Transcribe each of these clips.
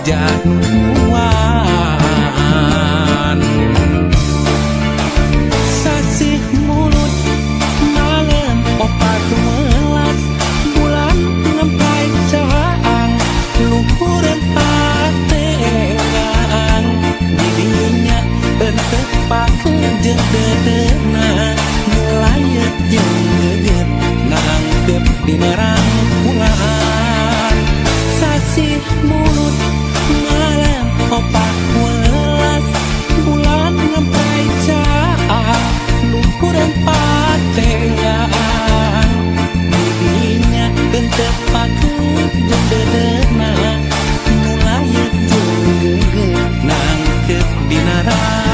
januan sasih mulut malam opat welas bulan ngempai caan luhureun patengan didinya entepakeun jeung dedeuna ngelayeut jeung geget nangkep dina rangkulan sasih mulut malam opat welas bulan ngempai caan luhureun patengan didinya entepakeun jeung dedeuna ngelayeut jeung geget nangkep dina rangkulan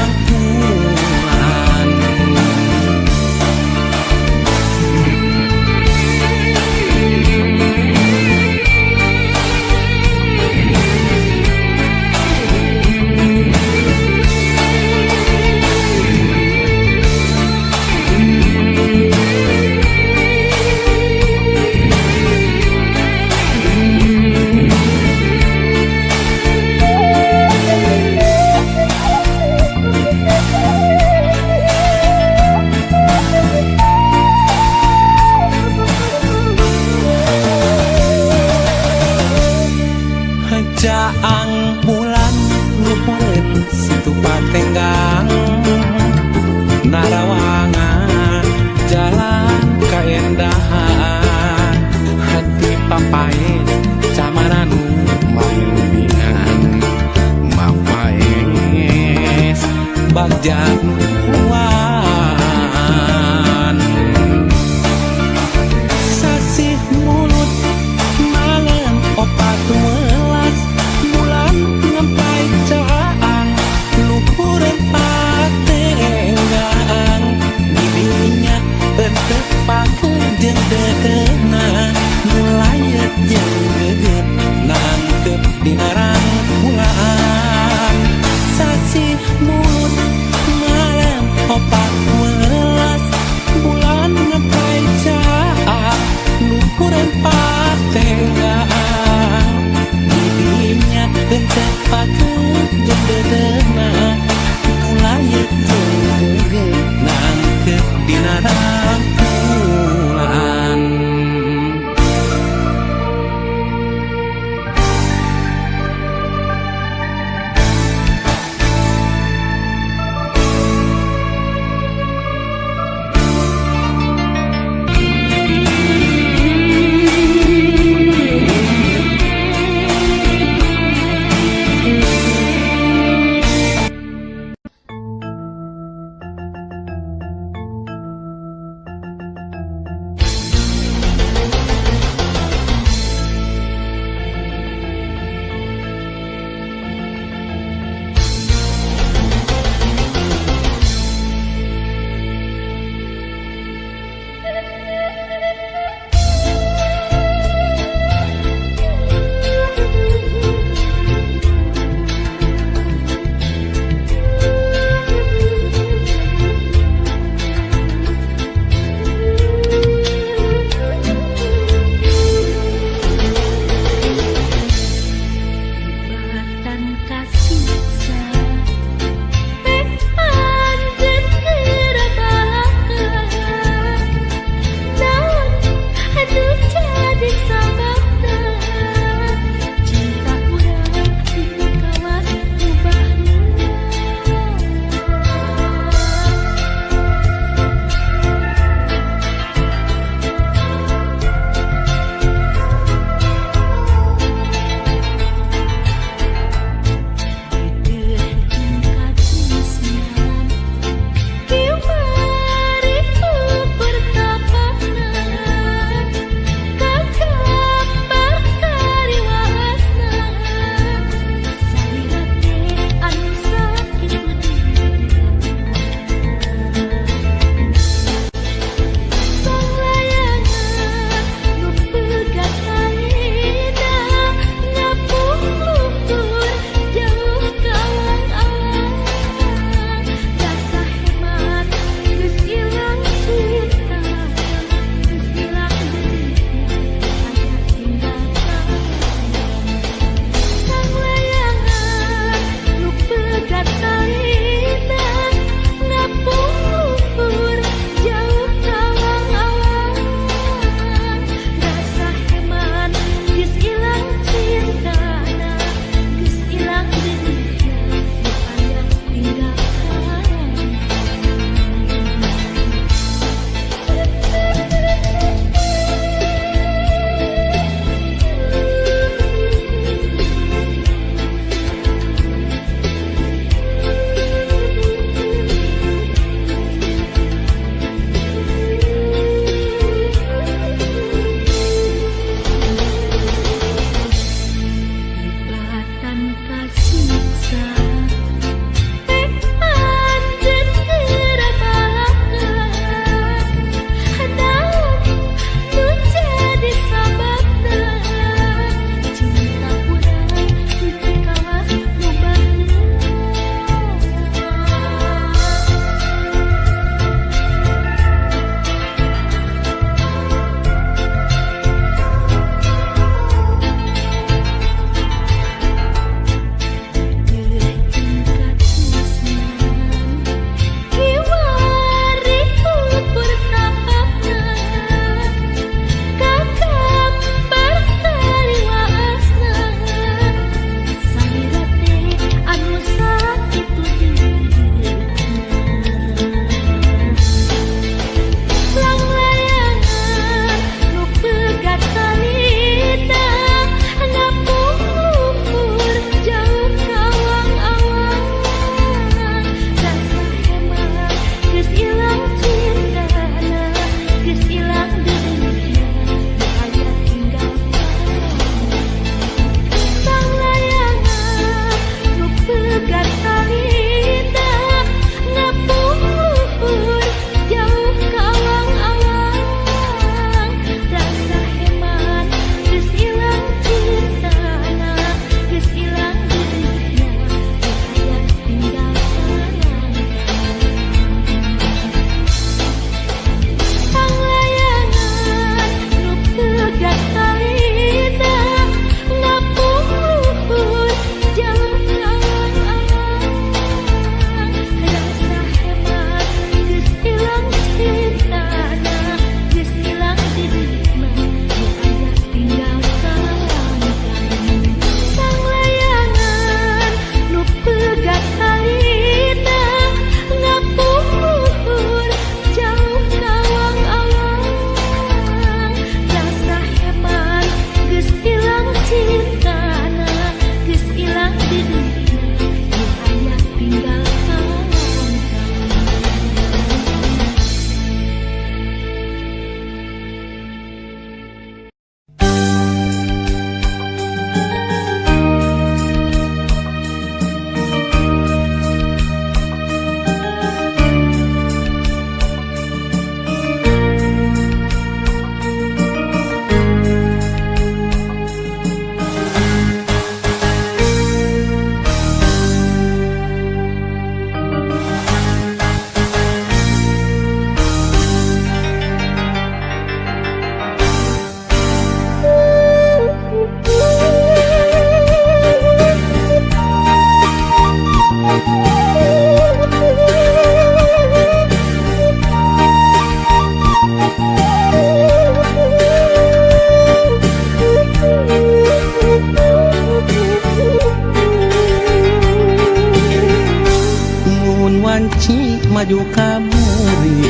maju kamuri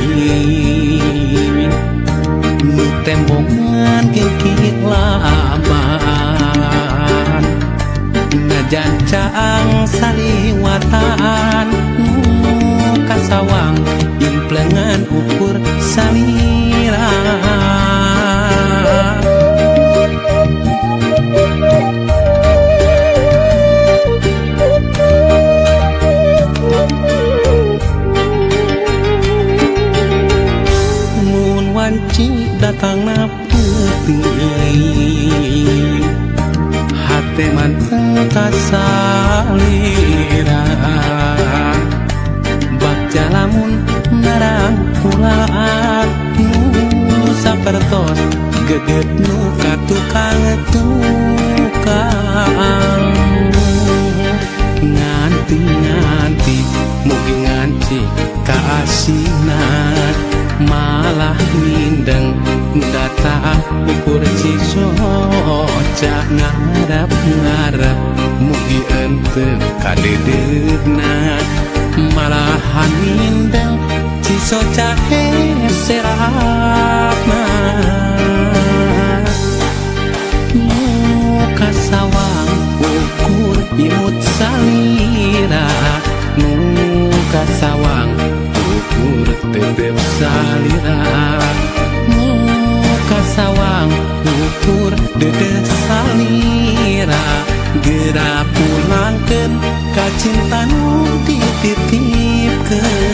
nu tembongan kikit laban najan caang saliwatan nu kasawang implengan ukur salira datang na putih hati manteng kasalira bak jalamun narang pulaan nu sapertos geget nu katukang nganti mugi nganci kaasinan malah mindeng data ukur cisoca ngarep mugi ente kadedegna malahan mindeng cisoca seratna muka sawang ukur imut salira muka sawang ukur tetep salira muka sawang ukur dede salira gera pulangkeun ka cinta nu dititipkeun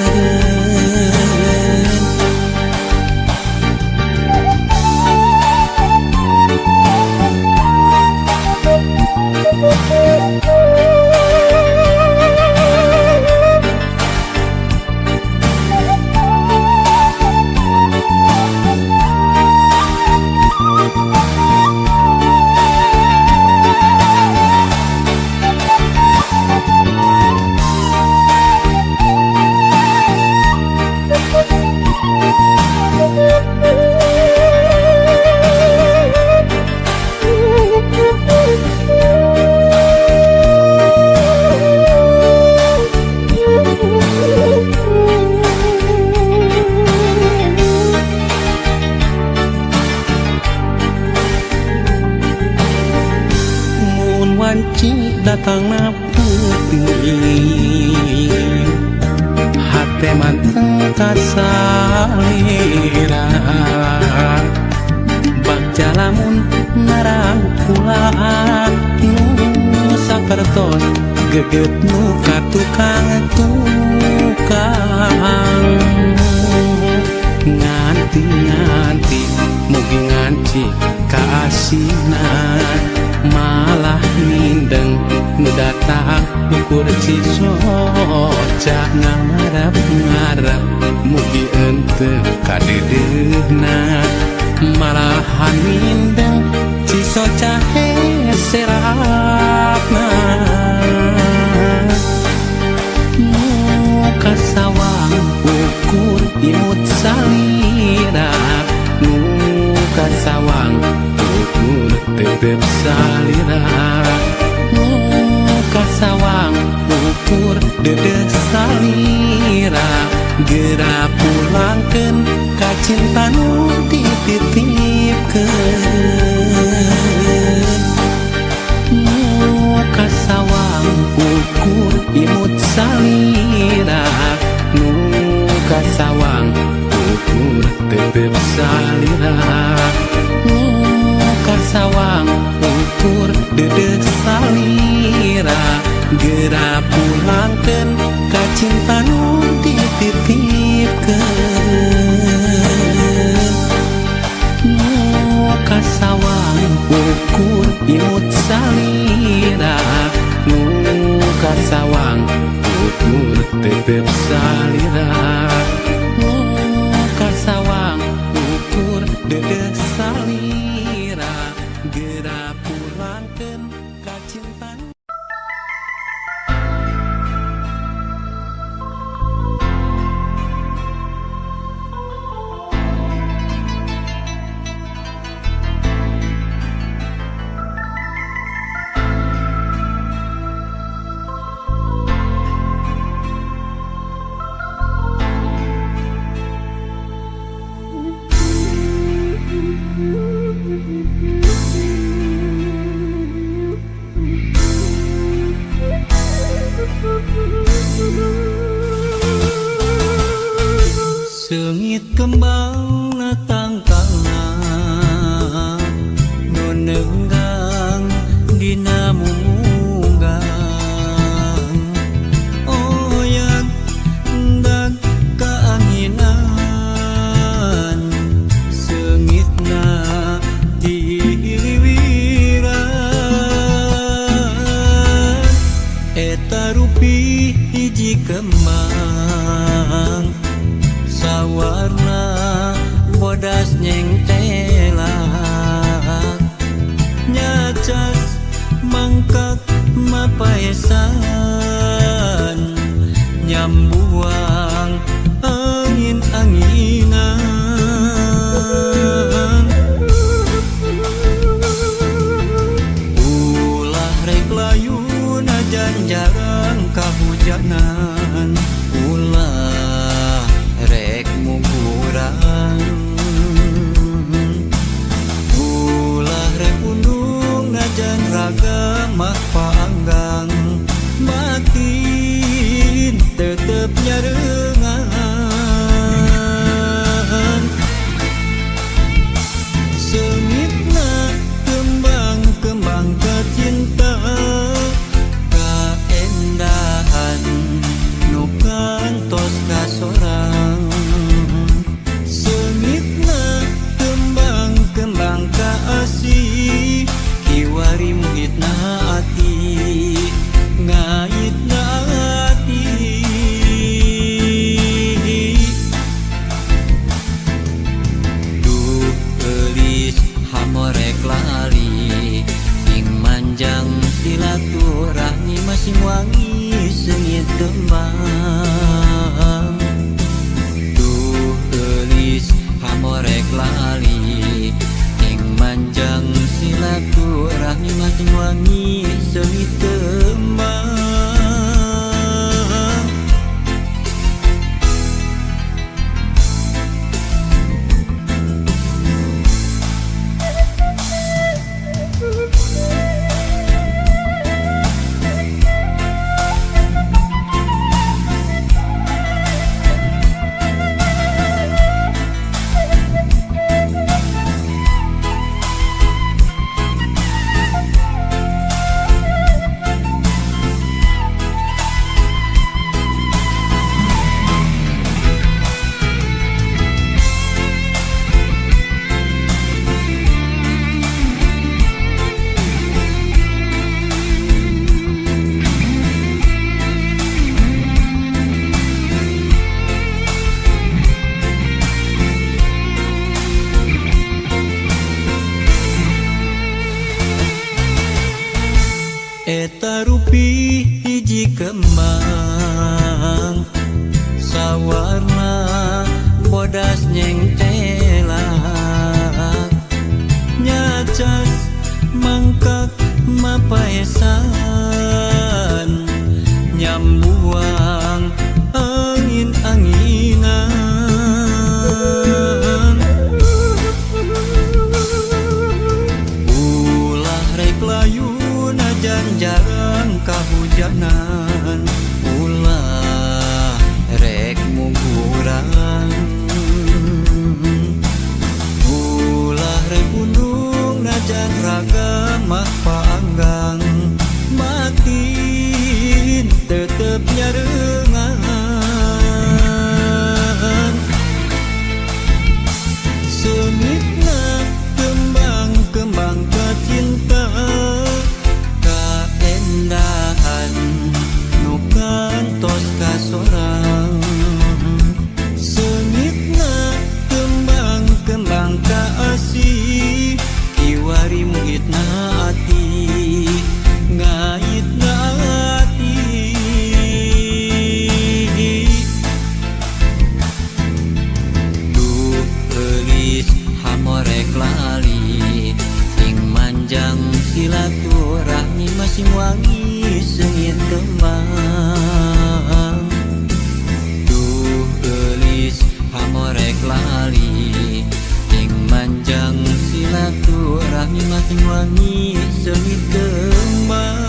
datang na putih hati manteng kasalira bak jalamun narang pulaan nu sapertos geget nu katukang nganti mugi nganci kaasinan malah mindeng nu datang ukur cisoca ngarep mugi ente kadedegna malahan mindeng cisoca seratna muka sawang ukur imut salira muka sawang ukur tetep salira muka sawang ukur dede salira gera pulangkeun ka cinta nu dititipkeun muka sawang ukur imut salira muka sawang ukur tetep salira muka sawang ukur dede salira gera pulangkeun ka cinta nu dititipkeun muka sawang ukur imut salira muka sawang ukur tetep salira muka sawang ukur dede salira gera pulangkeun ka cinta kembang sawarna bodas nyengtelak nyacas mangkak mapaesan nyambuang angin-anginan ulah rek layu najan jarang kahujanan ulah rek mungkurang ulah rek undung najan raga mah paanggang batin tetep nyarengan sengitna kembang-kembang kecinta kaendahan nu kantos kasorang sengitna kembang-kembang kaasih kiwari muhitna ati ngaitna ati duh eulis hamorek lali ing manjang silaturahmi masing wangi sengit kembang duh eulis hamorek lali ing manjang silaturahmi masing wangi sengit kembang eta rupi hiji kembang sawarna bodas nyengtelak nyacas mangkak mapaesan nyambuang angin-anginan ulah rek layu najan jarang kahujanan ulah rek mungkurang ulah rek undung najan raga mah paanggang batin tetep nyarengan sengitna kembang-kembang kecinta kaendahan nu kantos kasorang sengitna kembang-kembang kaasih kiwari muhitna ati ngaitna ati duh eulis hamorek lali ing manjang silaturahmi masing wangi sengit kembang duh eulis hamorek lali ing manjang silaturahmi masing wangi sengit kembang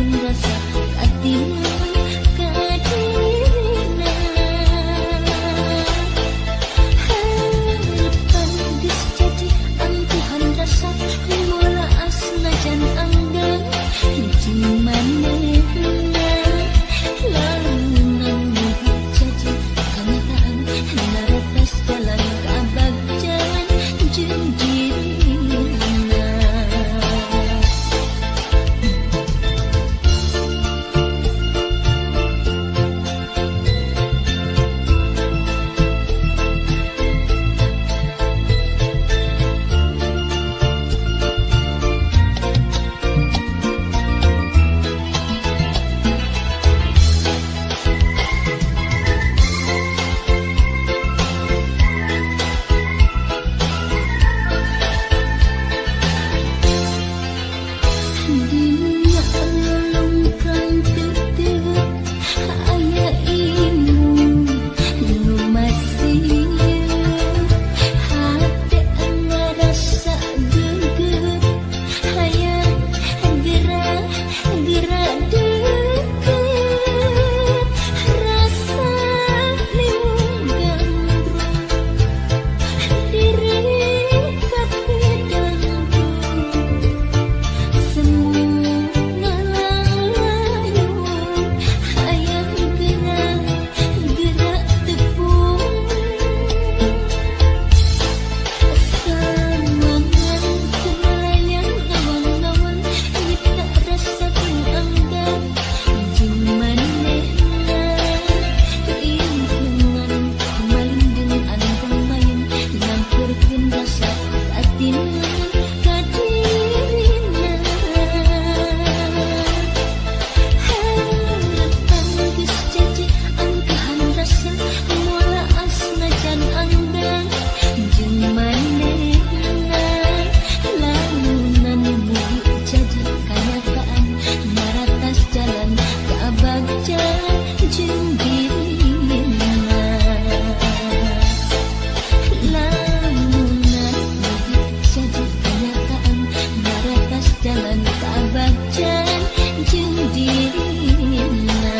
perkin rasa katina kadirina harapan geus jadi angkuhan rasa mula asna jan anggan jeung manehna lalunan jadi kenyataan naratas jalan kabagjan jeung dirina. Dina lulungkan tetep aya ilmu nu masih hate ngarasa geget hayang gerak deket rasa liung gandrung diri kapedang jalan kabagjan jeung dirina.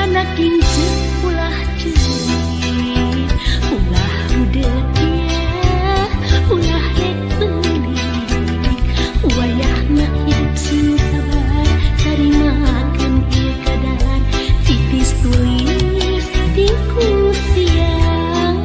Anak kincir ulah curi ulah budek dia ulah rek beulik wayahna hidup sing sabar tarimakeun ieu keadaan titis tulis di kursi yang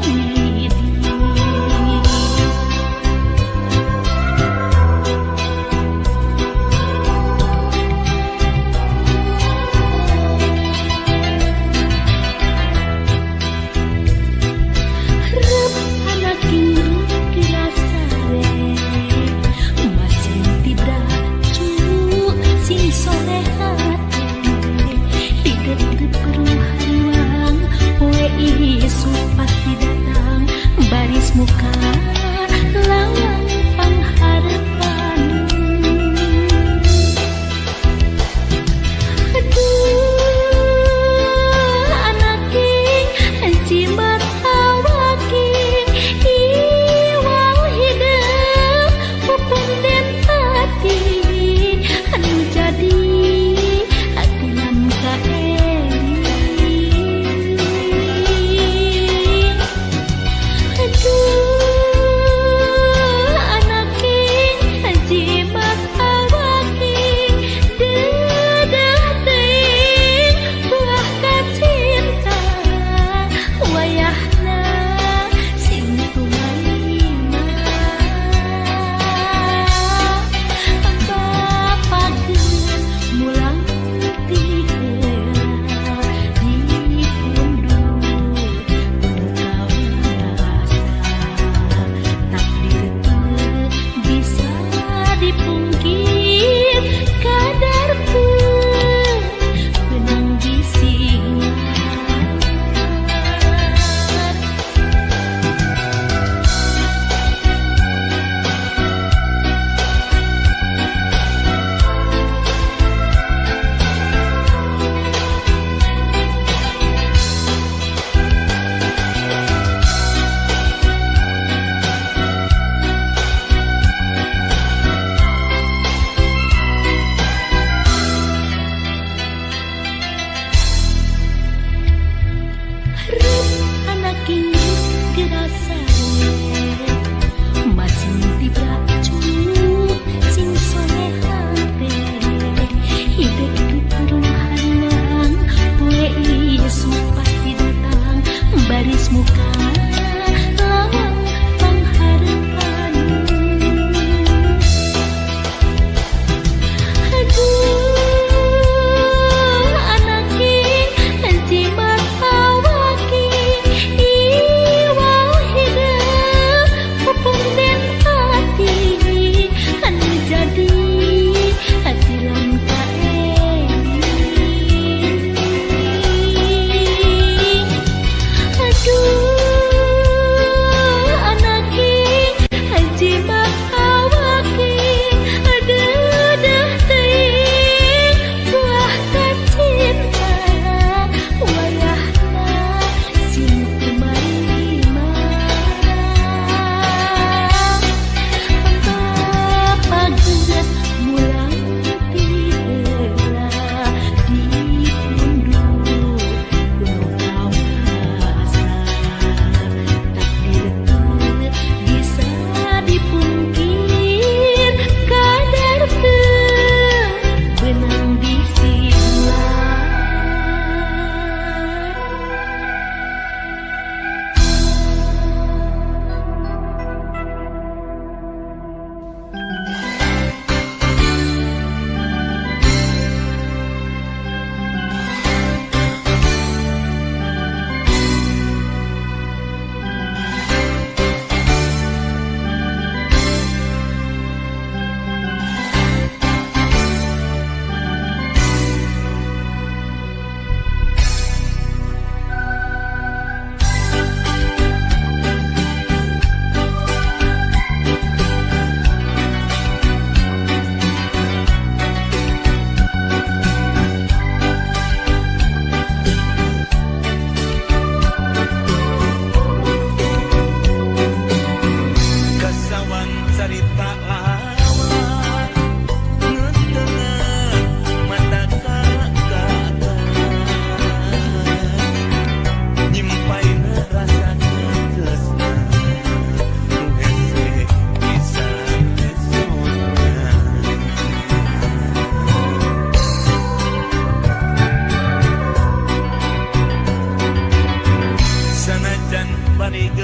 muka lawan pengharapan. Aduh anaki jimat awaki iwang hidup pupung den hati anu jadi hati nam kaeli. Aduh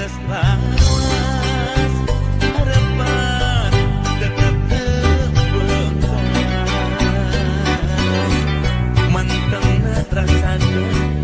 geus laras harapan tetep terbekas mantengna rasakeun